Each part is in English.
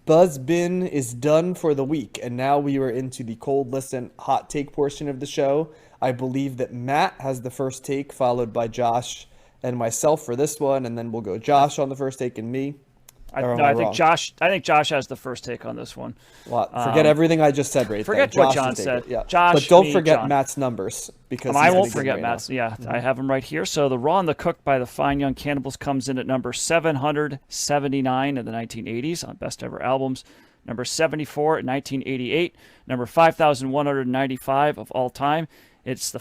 Buzzbin is done for the week, and now we are into the cold listen hot take portion of the show. I believe that Matt has the first take, followed by Josh and myself for this one, and then we'll go Josh on the first take and me. Or am No, I I think wrong? Josh. I think Josh has the first take on this one. Well, forget everything I just said right there. Forget what Josh John will take said. it. Yeah, Josh, but don't me, forget John. Matt's numbers because I he's won't gonna give them forget right Matt's. now. Yeah, I have them right here. So the Raw and the Cook by the Fine Young Cannibals comes in at number 779 in the 1980s on Best Ever Albums. Number 74 in 1988. Number 5,195 of all time. It's the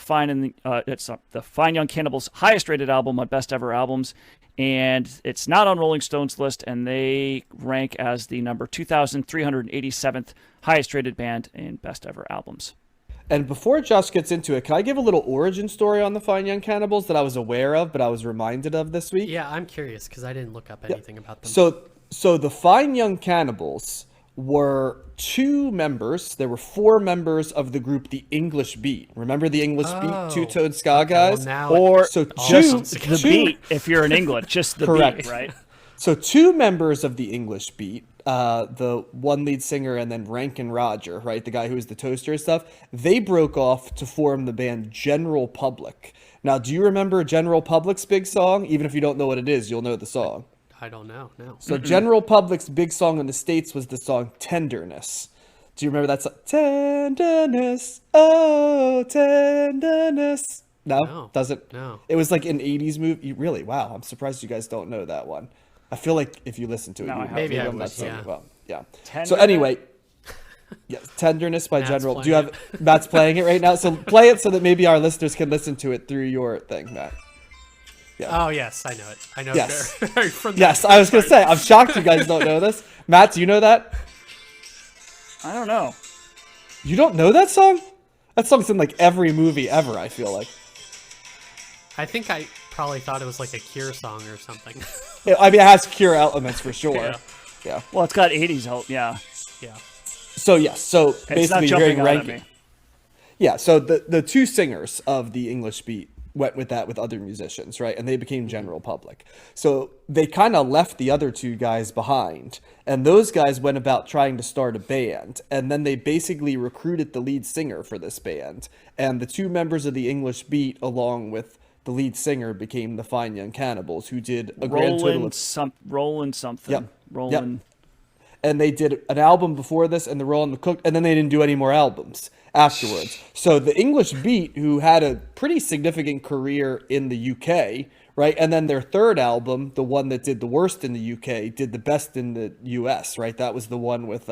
the Fine Young Cannibals' highest rated album on Best Ever Albums, and it's not on Rolling Stone's list, and they rank as the number 2,387th highest rated band in Best Ever Albums. And before Josh gets into it, can I give a little origin story on the Fine Young Cannibals that I was aware of, but I was reminded of this week? Yeah, I'm curious because I didn't look up anything about them. So the Fine Young Cannibals were two members. There were four members of the group The English Beat. Remember The English Beat, two-tone ska guys? Well, now Or So just two- the beat, if you're in England, just the Correct. beat, right? So two members of The English Beat, the one lead singer and then Rankin Roger, right, the guy who was the toaster and stuff, they broke off to form the band General Public. Now, do you remember General Public's big song? Even if you don't know what it is, you'll know the song. I don't know. No. So General Public's big song in the States was the song Tenderness. Do you remember that song? Tenderness, oh, tenderness. No? No. Doesn't? No. It was like an 80s movie. Really? Wow. I'm surprised you guys don't know that one. I feel like if you listen to it, No, you I would. haven't. Maybe I I'm not would, saying yeah. it well. Yeah. So Tenderness? anyway, yeah, Tenderness by Matt's General. Do playing you have Matt's playing it right now? So play it so that maybe our listeners can listen to it through your thing, Matt. Oh yes, I know it. I know Yes. it very from Yes, I was gonna say. I'm shocked you guys don't know this. Matt, do you know that? I don't know. You don't know that song? That song's in like every movie ever, I feel like. I think I probably thought it was like a Cure song or something. I mean, it has Cure elements for sure. Yeah. Yeah. Well, it's got 80s help, yeah. Yeah. So, yes. So, It's not basically, you're jumping hearing out at ranking. me. Yeah. So, the two singers of the English Beat went with that with other musicians, right? And they became General Public. So, they kind of left the other two guys behind. And those guys went about trying to start a band. And then they basically recruited the lead singer for this band. And the two members of the English Beat, along with the lead singer, became the Fine Young Cannibals, who did a grand total of Rolling something. Yep. Rolling. and they did an album before this and the Roll and the Cook, and then they didn't do any more albums afterwards. So the English Beat, who had a pretty significant career in the UK, right? And then their third album, the one that did the worst in the UK, did the best in the US, right? That was the one with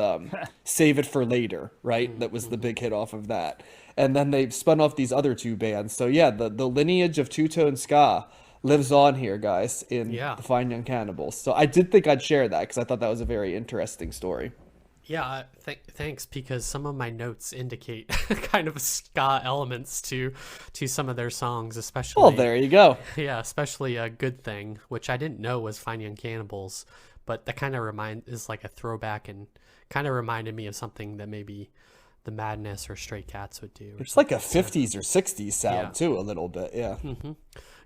Save It for Later, right? That was the big hit off of that. And then they spun off these other two bands. So yeah, the lineage of two-tone ska lives on here, guys, in Yeah. the Fine Young Cannibals. So I did think I'd share that because I thought that was a very interesting story. Yeah, thanks, because some of my notes indicate kind of ska elements to some of their songs, especially. Well, there you go. Yeah, especially a Good Thing, which I didn't know was Fine Young Cannibals, but that kind of is like a throwback and kind of reminded me of something that maybe the Madness or Stray Cats would do. It's like a 50s or 60s sound, Yeah. too, a little bit. Yeah.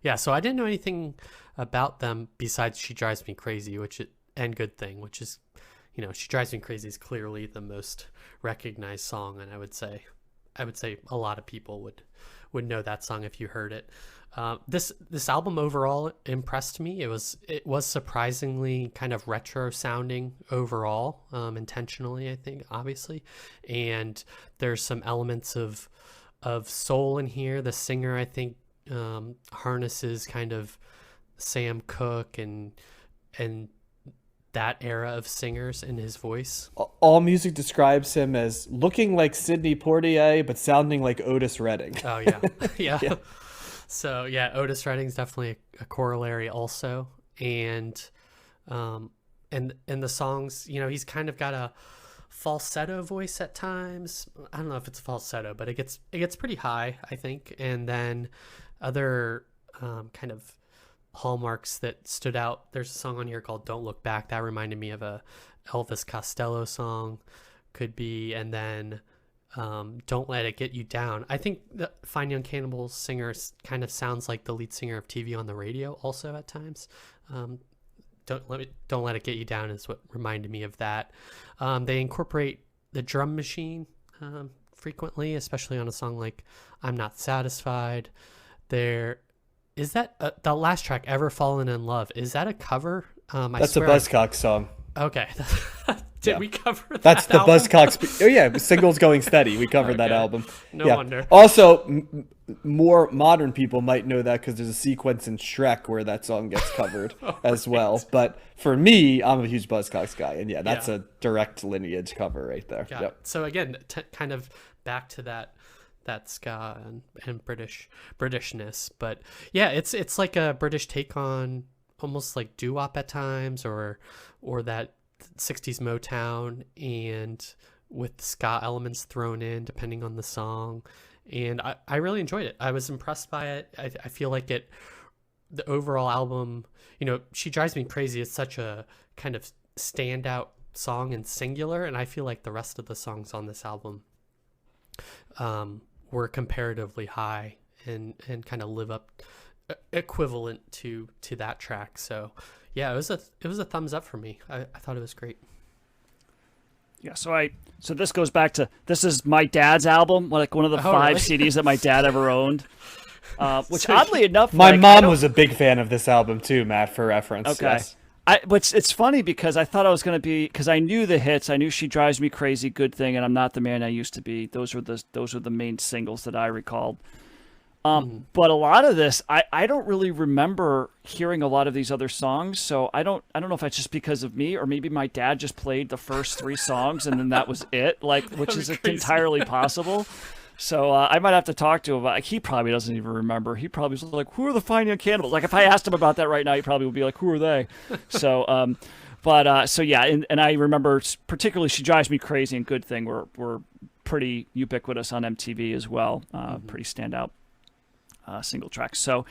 Yeah, so I didn't know anything about them besides She Drives Me Crazy, and Good Thing, which is, She Drives Me Crazy is clearly the most recognized song, and I would say a lot of people would know that song if you heard it. This album overall impressed me. It was surprisingly kind of retro sounding overall, intentionally, I think, obviously, and there's some elements of soul in here. The singer, I think, harnesses kind of Sam Cooke and that era of singers in his voice. All music describes him as looking like Sidney Poitier, but sounding like Otis Redding. Oh yeah. Yeah. So yeah, Otis Redding's definitely a corollary also. And the songs, he's kind of got a falsetto voice at times. I don't know if it's falsetto, but it gets pretty high, I think. And then other kind of hallmarks that stood out. There's a song on here called Don't Look Back. That reminded me of a Elvis Costello song, could be. And then Don't Let It Get You Down. I think the Fine Young Cannibals singer kind of sounds like the lead singer of TV on the Radio also at times. don't let it get you down is what reminded me of that. They incorporate the drum machine frequently, especially on a song like I'm Not Satisfied. There is that the last track, Ever Fallen in Love. Is that a cover? That's a Buzzcocks song. Okay. Did we cover that? That's the album? Buzzcocks. Oh yeah, Singles Going Steady. We covered that album. No yeah. wonder. Also, more modern people might know that because there's a sequence in Shrek where that song gets covered as well. But for me, I'm a huge Buzzcocks guy, and that's a direct lineage cover right there. Got it. So again, kind of back to that ska and Britishness, but yeah, it's like a British take on almost like doo-wop at times, or that 60s Motown, and with ska elements thrown in depending on the song. And I really enjoyed it. I was impressed by it. I feel like the overall album, She Drives Me Crazy is such a kind of standout song and singular, and I feel like the rest of the songs on this album were comparatively high and kind of live up equivalent to that track. So yeah, it was a thumbs up for me. I thought it was great. Yeah, so this goes back to, this is my dad's album, like one of the 5 really? CDs that my dad ever owned. Which oddly enough, my mom was a big fan of this album too, Matt, for reference. Okay. Yes. But it's funny because I thought I was going to be, because I knew the hits. I knew She Drives Me Crazy, Good Thing, and I'm Not the Man I Used to Be. Those were the main singles that I recalled. But a lot of this, I don't really remember hearing a lot of these other songs. So I don't know if that's just because of me, or maybe my dad just played the first 3 songs and then that was it, which is entirely possible. So I might have to talk to him. He probably doesn't even remember. He probably was like, "Who are the Fine Young Cannibals?" Like if I asked him about that right now, he probably would be like, "Who are they?" So, so yeah, and I remember particularly "She Drives Me Crazy" and "Good Thing" were pretty ubiquitous on MTV as well. Pretty standout single tracks. So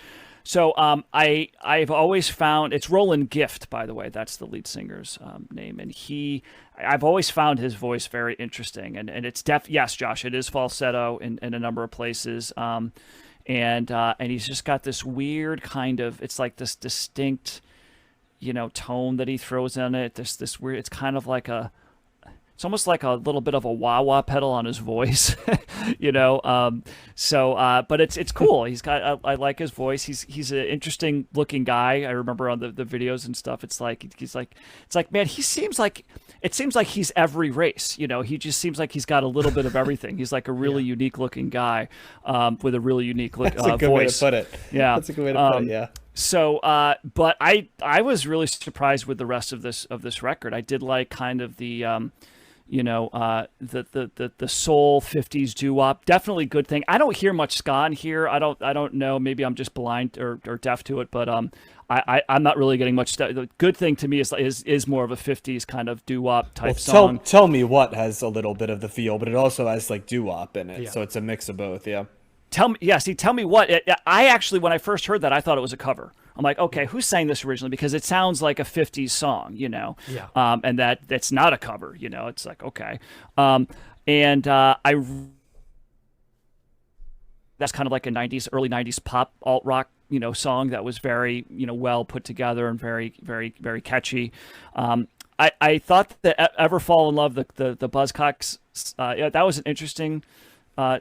I've always found, it's Roland Gift, by the way, that's the lead singer's name, and I've always found his voice very interesting, and it's yes, Josh, it is falsetto in a number of places, and he's just got this weird kind of, it's like this distinct, tone that he throws in it. This weird, it's kind of like it's almost like a little bit of a wah-wah pedal on his voice, but it's cool. He's got, I like his voice. He's an interesting looking guy. I remember on the videos and stuff, it's like, man, it seems like he's every race, he just seems like he's got a little bit of everything. He's like a really unique looking guy, with a really unique voice. That's a good way to put it. Yeah. That's a good way to put it. Yeah. So, but I was really surprised with the rest of this record. I did like kind of the, the soul 50s doo-wop, definitely Good Thing. I don't hear much ska in here. I don't know. Maybe I'm just blind or deaf to it, but I'm not really getting much. The Good Thing to me is more of a 50s kind of doo-wop type song. Tell Me What has a little bit of the feel, but it also has like doo-wop in it, Yeah. so it's a mix of both. Yeah. Tell Me What. I actually, when I first heard that, I thought it was a cover. I'm like, okay, who sang this originally? Because it sounds like a 50s song, Yeah. And that's not a cover, It's like, okay. That's kind of like a early 90s pop alt rock, song that was very, well put together and very, very, very catchy. I thought that Ever Fall in Love, the Buzzcocks, that was an interesting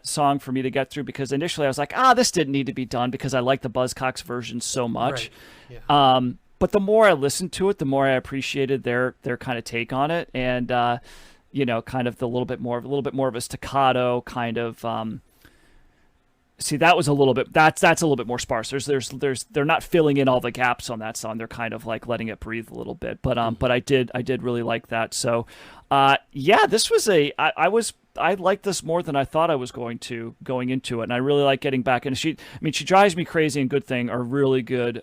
song for me to get through, because initially I was like, this didn't need to be done because I like the Buzzcocks version so much. Right. Yeah. But the more I listened to it, the more I appreciated their kind of take on it, and kind of a little bit more of a staccato kind of. See, that was a little bit. That's a little bit more sparse. They're not filling in all the gaps on that song. They're kind of like letting it breathe a little bit. But I did really like that. So, this was I liked this more than I thought I was going into it, and I really like getting back. And She Drives Me Crazy and Good Thing are really good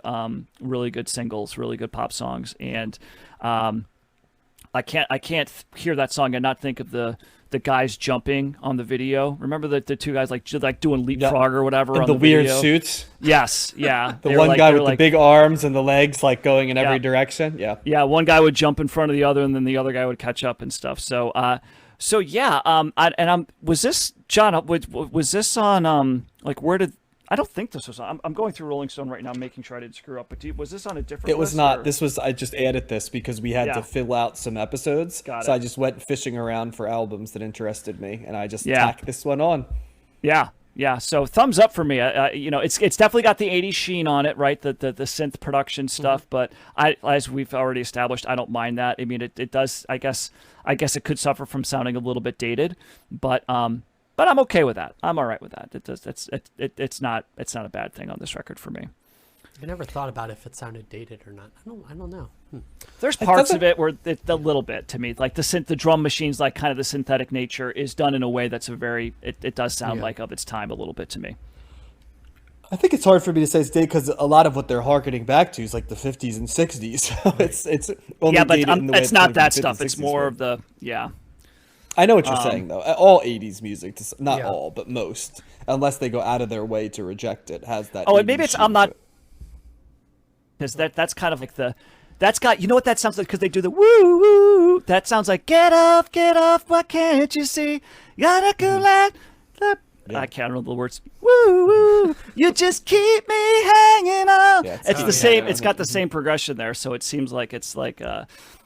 singles, really good pop songs. And I can't hear that song and not think of the guys jumping on the video. Remember the 2 guys like doing leapfrog or whatever on the weird video? suits. Yes, yeah. The one guy with the big arms and the legs like going in every direction. Yeah. Yeah, one guy would jump in front of the other, and then the other guy would catch up and stuff. So was this, John? Was this on like, where did I don't think this was. I'm going through Rolling Stone right now, making sure I didn't screw up. But was this on a different? It was list, not. or- This was. I just added this because we had Yeah. to fill out some episodes. Got so it. I just went fishing around for albums that interested me, and I just Yeah. tacked this one on. Yeah, yeah. So thumbs up for me. It's definitely got the '80s sheen on it, right? The synth production stuff. But as we've already established, I don't mind that. I mean, it does. I guess it could suffer from sounding a little bit dated, but I'm okay with that. I'm all right with that. It does. It's not a bad thing on this record for me. I never thought about if it sounded dated or not. I don't know. There's parts of it where a little bit to me, like the drum machines, like kind of the synthetic nature is done in a way that's it does sound like of its time a little bit to me. I think it's hard for me to say it's dated because a lot of what they're harkening back to is like the 50s and 60s. So it's only Yeah, but dated in the way it's it's not coming from that the 50s, stuff. It's 60s more were. of the I know what you're saying though. All 80s music, not Yeah. all, but most, unless they go out of their way to reject it, has that. Oh, and 80s maybe it's sheen I'm to not it. because that's kind of like that's got, you know what that sounds like, because they do the woo woo. That sounds like get off, why can't you see? Gotta go like the. I can't remember the words. Woo woo, you just keep me hanging on. Yeah, it's the same. It's got the same progression there, so it seems like it's like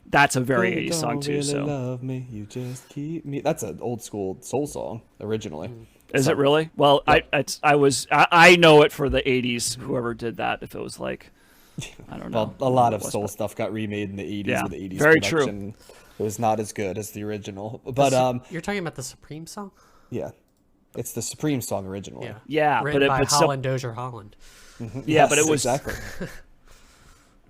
that's a very You 80s song don't too. really So love me, you just keep me. That's an old school soul song originally. is it really? Well, I know it for the 80s. Whoever did that, if it was like. I don't know. Well, a lot of It was, soul but- stuff got remade in the 80s Yeah, with the 80s very true. production. It was not as good as the original. But You're talking about the Supreme song? yeah. It's the Supreme song originally. Yeah, Written but by but Holland Dozier Holland. Yeah, but it was exactly.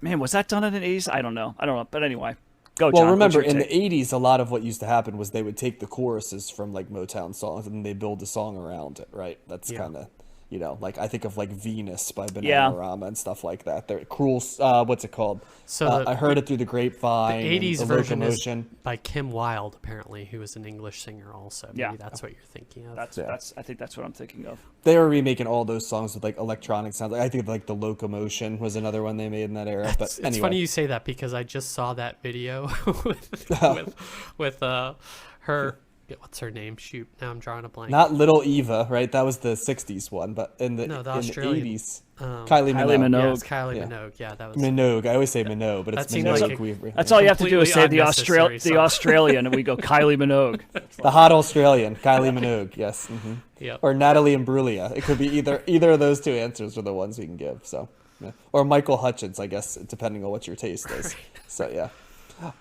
Man, was that done in the 80s? I don't know. But anyway, go. Well, John, remember what's your in the take? 80s, a lot of what used to happen was they would take the choruses from like Motown songs and they build a song around it, right? That's kind of, like I think of like Venus by Bananarama and stuff like that. They're cruel. What's it called? So I heard it through the grapevine. The 80s and version Locomotion. is by Kim Wilde, apparently, who was an English singer also. Maybe Yeah. that's what you're thinking of. That's I think that's what I'm thinking of. They were remaking all those songs with like electronic sounds. I think like the Locomotion was another one they made in that era. But It's anyway, funny you say that because I just saw that video with her. What's her name? Shoot, now I'm drawing a blank. not Little Eva, right? That was the 60s one, but in the, No, the in Australian, the 80s, um, Kylie Kylie Minogue. Yeah, Minogue. it's Kylie Yeah. Minogue. Yeah, that was. Minogue. I always say Minogue, but That it's seemed Minogue. like That's all you have to do is say Completely unnecessary the song. Australian, and we go Kylie Minogue. The hot Australian, Kylie Minogue. Yes. Yep. Or Natalie Imbruglia. It could be either of those two answers are the ones we can give. So, yeah. Or Michael Hutchins, I guess, depending on what your taste is. So yeah,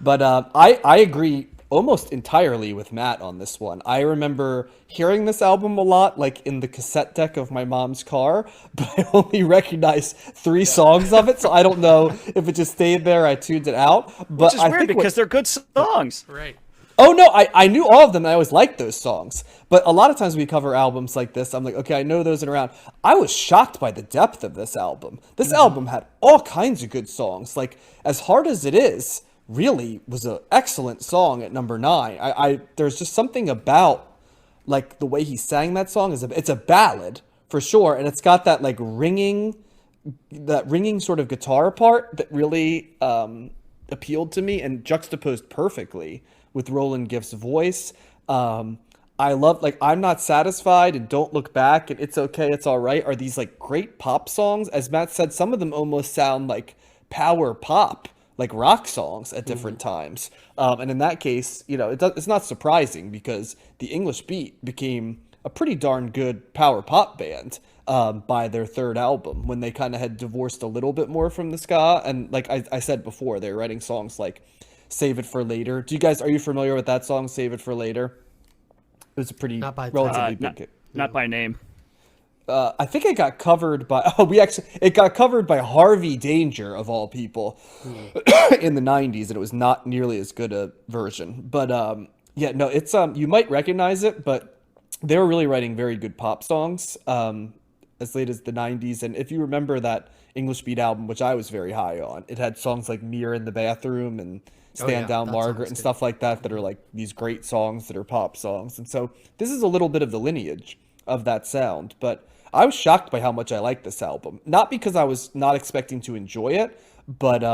but I agree almost entirely with Matt on this one. I remember hearing this album a lot, like in the cassette deck of my mom's car, but I only recognized 3 songs of it, so I don't know if it just stayed there. I tuned it out, but Which is I weird think what- because they're good songs. Right. Oh no, I knew all of them and I always liked those songs. But a lot of times we cover albums like this, I'm like, okay, I know those and around. I was shocked by the depth of this album. This album had all kinds of good songs. Like, as hard as it is, really was an excellent song at number 9. I there's just something about like the way he sang that song. It's a ballad for sure, and it's got that like ringing sort of guitar part that really appealed to me and juxtaposed perfectly with Roland Gift's voice. I love, like, I'm Not Satisfied and Don't Look Back and It's Okay, It's All Right are these like great pop songs. As Matt said, some of them almost sound like power pop, like rock songs at different times. And in that case, it's not surprising because the English Beat became a pretty darn good power pop band by their third album, when they kind of had divorced a little bit more from the ska. And like I said before, they were writing songs like Save It for Later. Are you familiar with that song, Save It for Later? It was a pretty Not by relatively big hit. Not by name. I think it got covered by it got covered by Harvey Danger of all people in the 90s, and it was not nearly as good a version. But yeah, no, it's you might recognize it, but they were really writing very good pop songs as late as the 90s. And if you remember that English Beat album, which I was very high on, it had songs like Mirror in the Bathroom and Stand Down that Margaret sounds and good. stuff like that are like these great songs that are pop songs. And so this is a little bit of the lineage of that sound. But I was shocked by how much I liked this album. Not because I was not expecting to enjoy it, but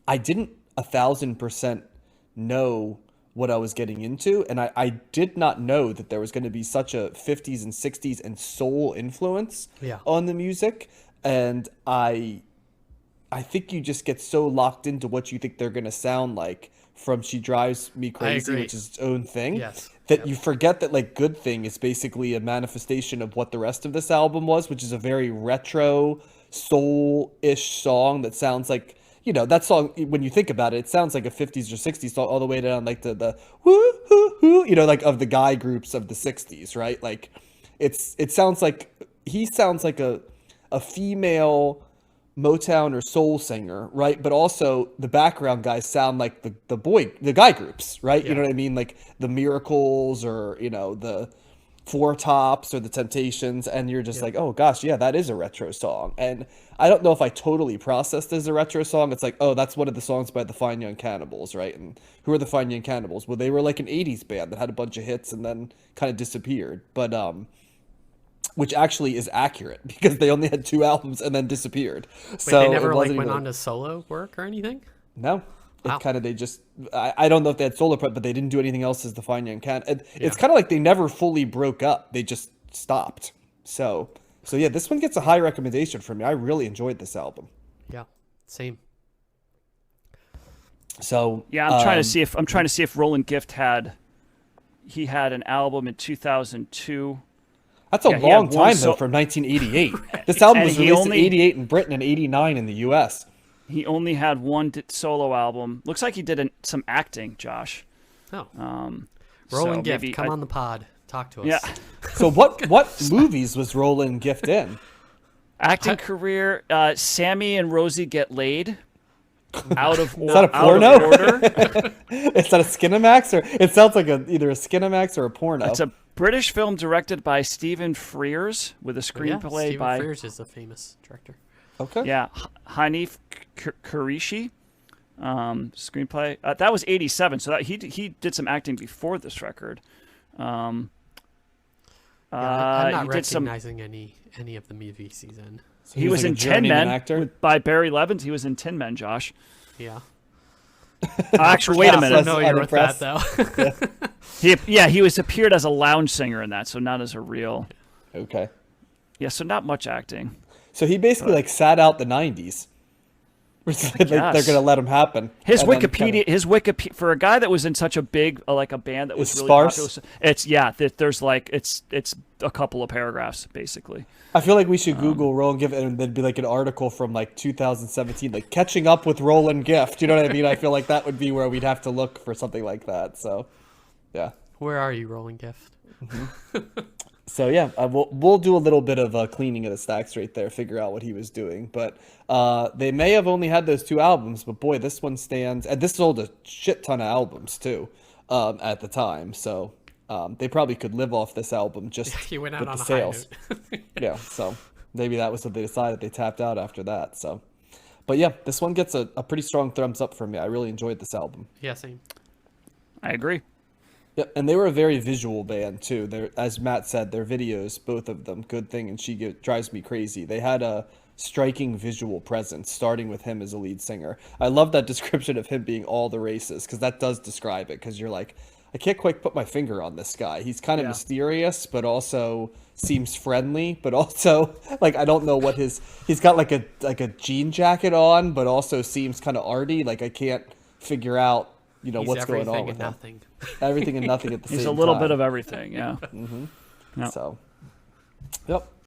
I didn't 1,000% know what I was getting into, and I did not know that there was going to be such a 50s and 60s and soul influence Yeah. on the music. And I think you just get so locked into what you think they're going to sound like from She Drives Me Crazy, agree. which is its own thing, Yes. that Yep. you forget that like Good Thing is basically a manifestation of what the rest of this album was, which is a very retro soul-ish song that sounds like, you know, that song, when you think about it, it sounds like a 50s or 60s song all the way down like the whoo hoo hoo, you know, like of the guy groups of the 60s, right? Like it sounds like he sounds like a female Motown or soul singer, right? But also the background guys sound like the guy groups, right? You Yeah. know what I mean? Like the Miracles, or, you know, the Four Tops or the Temptations, and you're just like, oh gosh, yeah, that is a retro song. And I don't know if I totally processed as a retro song. It's like, oh, that's one of the songs by the Fine Young Cannibals, right? And who are the Fine Young Cannibals? Well, they were like an 80s band that had a bunch of hits and then kind of disappeared. But which actually is accurate because they only had 2 albums and then disappeared. So Wait, they never it like wasn't went even on to solo work or anything? no. Wow. It kind of, they just, I don't know if they had solo prep, but they didn't do anything else as the Fine Young Can. It's Yeah. kind of like they never fully broke up. They just stopped. So yeah, this one gets a high recommendation from me. I really enjoyed this album. Yeah. Same. So Yeah, I'm trying to see if Roland Gift had an album in 2002. that's a Yeah, he had long one time so- though, from 1988. This album And was he released only- in 88 in Britain and 89 in the U.S. He only had one solo album. Looks like he did some acting, Josh. Oh. So Roland Gift, maybe come on the pod. Talk to us. Yeah, So what movies was Roland Gift in? acting career. Sammy and Rosie Get Laid. Out of Is that a out porno? of order. Is that a Skinamax, or it sounds like either a Skinamax or a porno? It's a British film directed by Stephen Frears with a Yeah, screenplay Stephen by Frears is a famous director. Okay. Hanif Kureishi. Screenplay that was 87, so that he did some acting before this record. I'm He not did some. recognizing any of the movies he's in. So He was like a in Tin journeyman Men actor? by Barry Levins. He was in Tin Men, Josh. Yeah. Actually, wait a Yeah, minute. so- Familiar with that unimpressed. though. He was appeared as a lounge singer in that, so not as a real. Okay. Yeah, so not much acting. So he basically like sat out the 90s. Like they're Yes. going to let him happen. His And then Wikipedia, for a guy that was in such a big, like a band that was It's really sparse? popular. There's like it's a couple of paragraphs basically. I feel like we should Google Roland Gift, and there'd be like an article from like 2017, like catching up with Roland Gift. You know what I mean? I feel like that would be where we'd have to look for something like that. So, yeah. Where are you, Rolling Gift? So yeah, we'll do a little bit of cleaning of the stacks right there, figure out what he was doing. But they may have only had those 2 albums, but boy, this one stands. And this sold a shit ton of albums too at the time. So they probably could live off this album just He went out with on the a sales. high note. Yeah, so maybe that was what they decided. They tapped out after that. So, but yeah, this one gets a pretty strong thumbs up from me. I really enjoyed this album. Yeah, same. I agree. Yep, and they were a very visual band too. They're, as Matt said, their videos, both of them, Good Thing and Drives Me Crazy. They had a striking visual presence, starting with him as a lead singer. I love that description of him being all the races, because that does describe it. Because you're like, I can't quite put my finger on this guy. He's kind of mysterious, but also seems friendly, but also like I don't know what he's got like a jean jacket on, but also seems kind of arty. Like I can't figure out. You know, He's what's going on everything with and him. nothing. Everything and nothing at the same time. He's a little bit of everything. Yeah. Mm-hmm. Yeah. So, yep.